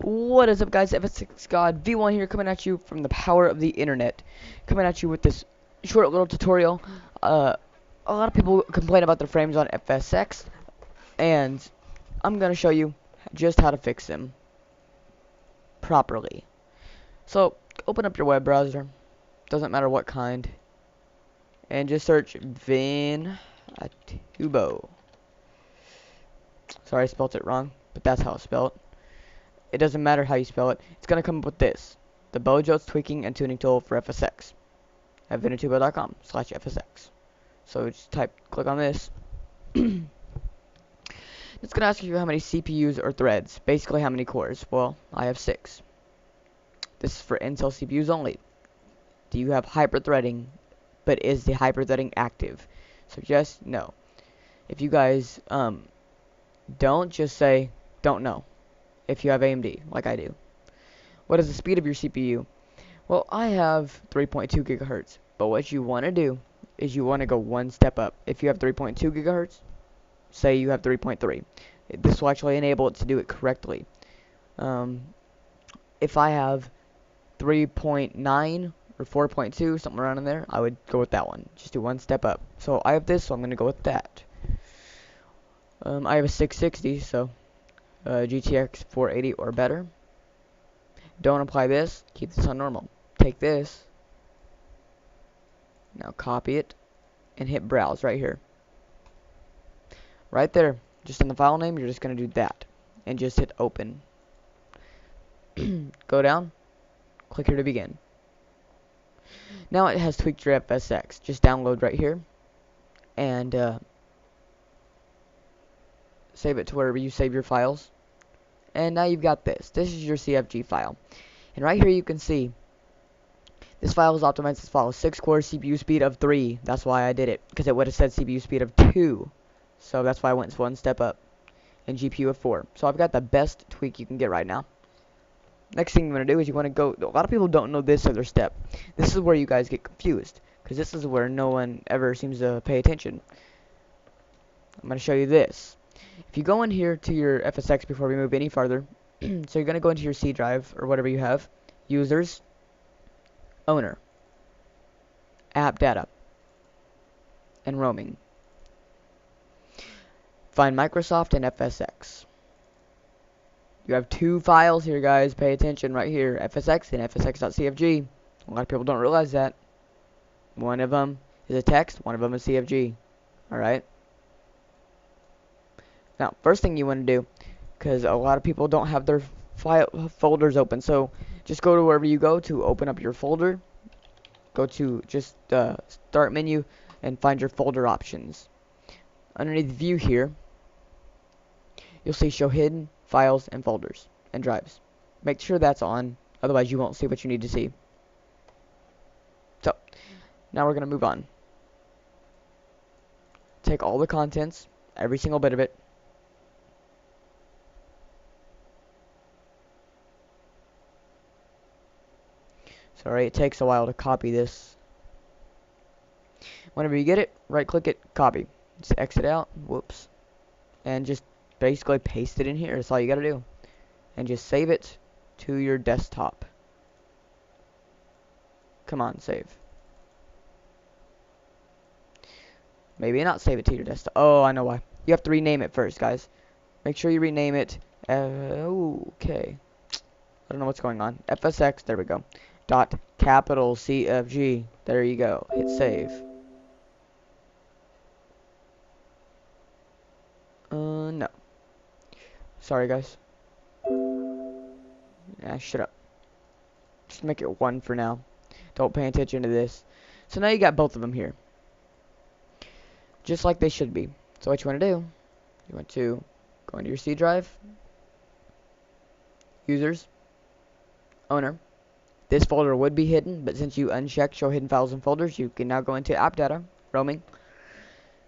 What is up, guys? FSX God V1 here, coming at you from the power of the internet, coming at you with this short little tutorial. A lot of people complain about their frames on FSX, and I'm gonna show you just how to fix them properly. So open up your web browser, doesn't matter what kind, and just search Vinatubo. Sorry, I spelled it wrong, but that's how it's spelled. It doesn't matter how you spell it. It's going to come up with this: the Bojo's tweaking and tuning tool for FSX at vinatubo.com/FSX. So just click on this. It's going to ask you how many CPUs or threads, basically how many cores. Well, I have 6. This is for Intel CPUs only. Do you have hyperthreading, but is the hyperthreading active? So just no. If you guys don't, just say don't know. If you have AMD, like I do. What is the speed of your CPU? Well, I have 3.2 gigahertz, but what you want to do is you want to go one step up. If you have 3.2 gigahertz, say you have 3.3. This will actually enable it to do it correctly. If I have 3.9 or 4.2, something around in there, I would go with that one. Just do one step up. So I have this, so I'm going to go with that. I have a 660, so GTX 480 or better. Don't apply this. Keep this on normal. Take this. Now copy it and hit browse right here. Right there. Just in the file name, you're just going to do that. And just hit open. Go down. Click here to begin. Now it has tweaked your FSX. Just download right here. And save it to wherever you save your files. And now you've got this. This is your CFG file. And right here you can see this file is optimized as follows: 6 core, CPU speed of 3. That's why I did it, because it would have said CPU speed of 2. So that's why I went one step up. And GPU of 4. So I've got the best tweak you can get right now. Next thing you want to do is you want to go. A lot of people don't know this other step. This is where you guys get confused, because this is where no one ever seems to pay attention. I'm going to show you this. If you go in here to your FSX before we move any farther, so you're going to go into your C drive or whatever you have, users, owner, app data, and roaming. Find Microsoft and FSX. You have 2 files here, guys. Pay attention right here, FSX and FSX.cfg. A lot of people don't realize that. One of them is a text, one of them is CFG. Alright? Now, first thing you want to do, because a lot of people don't have their folders open, so just go to wherever you go to open up your folder. Go to just start menu and find your folder options. Underneath view here, you'll see show hidden files and folders and drives. Make sure that's on, otherwise you won't see what you need to see. So, now we're going to move on. Take all the contents, every single bit of it. Sorry, it takes a while to copy this. Whenever you get it, right click it, copy. Just exit out, whoops. And just basically paste it in here. That's all you gotta do. And just save it to your desktop. Come on, save. Maybe not save it to your desktop. Oh, I know why. You have to rename it first, guys. Make sure you rename it. Okay. I don't know what's going on. FSX, there we go. Capital CFG. There you go. Hit save. No. Sorry, guys. Shut up. Just make it 1 for now. Don't pay attention to this. So now you got both of them here. Just like they should be. So what you want to do, you want to go into your C drive, users, owner. This folder would be hidden, but since you unchecked show hidden files and folders, you can now go into app data, roaming,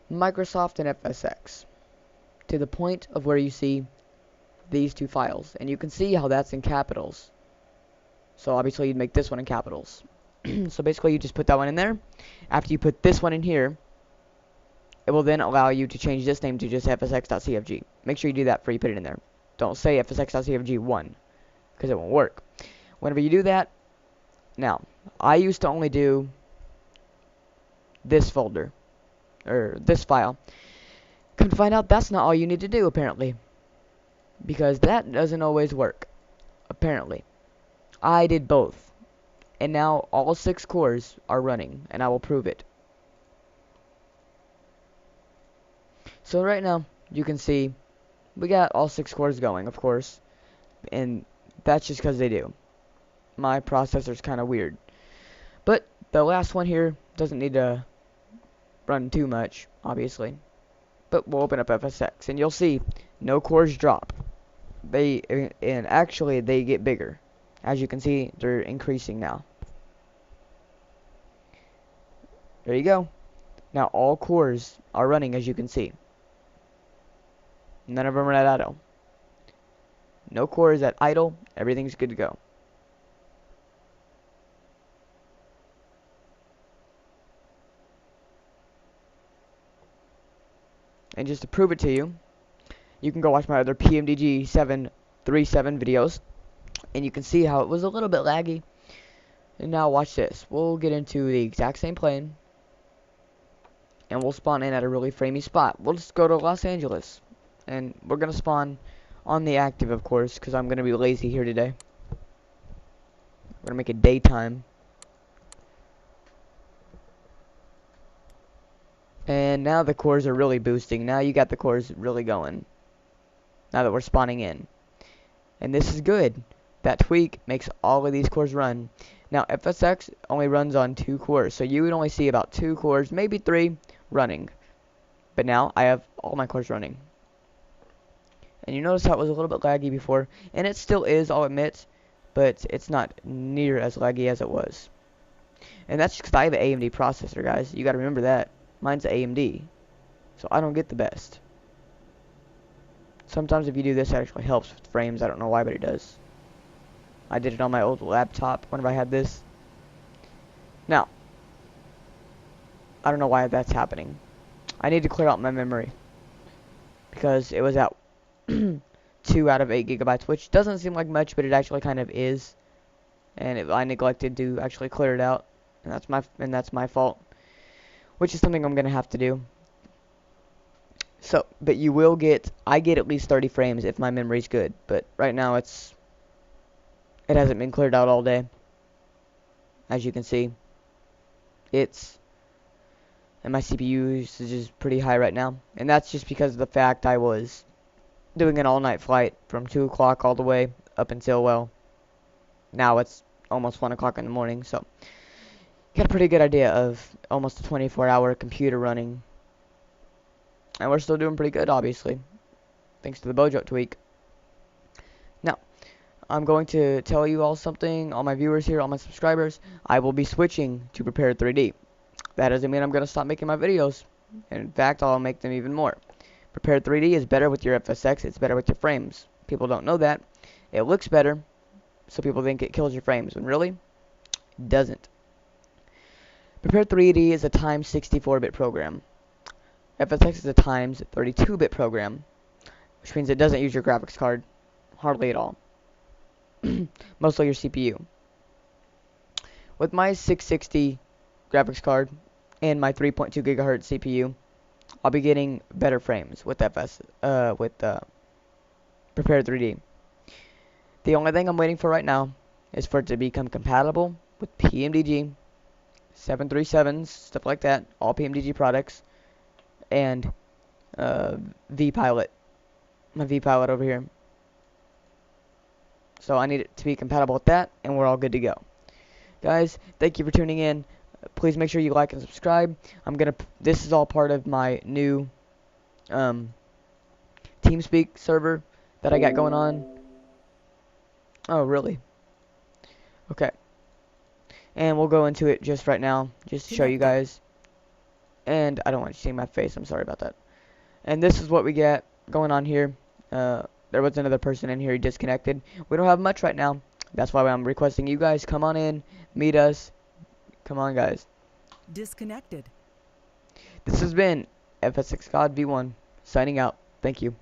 Microsoft, and FSX. To the point of where you see these 2 files. And you can see how that's in capitals. So obviously you'd make this one in capitals. So basically you just put that one in there. After you put this one in here, it will then allow you to change this name to just FSX.cfg. Make sure you do that before you put it in there. Don't say FSX.cfg1, because it won't work. Whenever you do that, now, I used to only do this folder, or this file. Come to find out that's not all you need to do, apparently, because that doesn't always work, apparently. I did both, and now all 6 cores are running, and I will prove it. So right now, you can see we got all 6 cores going, of course, and that's just because they do. My processor's kind of weird. But the last one here doesn't need to run too much, obviously. But we'll open up FSX, and you'll see no cores drop. And actually they get bigger. As you can see, they're increasing now. There you go. Now all cores are running, as you can see. None of them are at idle. No cores at idle. Everything's good to go. And just to prove it to you, you can go watch my other PMDG 737 videos, and you can see how it was a little bit laggy. And now watch this. We'll get into the exact same plane, and we'll spawn in at a really framey spot. We'll just go to Los Angeles, and we're gonna spawn on the active, of course, because I'm gonna be lazy here today. We're gonna make it daytime. And now the cores are really boosting. Now you got the cores really going. Now that we're spawning in. And this is good. That tweak makes all of these cores run. Now FSX only runs on 2 cores. So you would only see about 2 cores, maybe 3 running. But now I have all my cores running. And you notice how it was a little bit laggy before. And it still is, I'll admit. But it's not near as laggy as it was. And that's because I have an AMD processor, guys. You gotta remember that. Mine's AMD, so I don't get the best. Sometimes if you do this, it actually helps with frames. I don't know why, but it does. I did it on my old laptop whenever I had this. Now, I don't know why that's happening. I need to clear out my memory, because it was at 2 out of 8 gigabytes, which doesn't seem like much, but it actually kind of is. And I neglected to actually clear it out, and that's my fault. Which is something I'm going to have to do. So, but you will get, I get at least 30 frames if my memory's good. But right now it hasn't been cleared out all day. As you can see. And my CPU usage is pretty high right now. And that's just because of the fact I was doing an all-night flight from 2 o'clock all the way up until, well, now it's almost 1 o'clock in the morning. So, got a pretty good idea of almost a 24-hour computer running. And we're still doing pretty good, obviously, thanks to the Bojo tweak. Now, I'm going to tell you all something, all my viewers here, all my subscribers. I will be switching to Prepared 3D. That doesn't mean I'm going to stop making my videos. In fact, I'll make them even more. Prepared 3D is better with your FSX. It's better with your frames. People don't know that. It looks better, so people think it kills your frames, when really, it doesn't. Prepared 3D is a times 64-bit program. FSX is a times 32-bit program, which means it doesn't use your graphics card hardly at all. Mostly your CPU. With my 660 graphics card and my 3.2 gigahertz CPU, I'll be getting better frames with Prepared 3D. The only thing I'm waiting for right now is for it to become compatible with PMDG 737s, stuff like that, all PMDG products, and V-Pilot, my V-Pilot over here. So I need it to be compatible with that, and we're all good to go. Guys, thank you for tuning in. Please make sure you like and subscribe. This is all part of my new TeamSpeak server that I got going on. Oh, really? Okay. And we'll go into it just right now, just to show you guys. And I don't want you to see my face, I'm sorry about that. And this is what we get going on here. There was another person in here, he disconnected. We don't have much right now. That's why I'm requesting you guys come on in, meet us. Come on, guys. Disconnected. This has been FSX God V1 signing out. Thank you.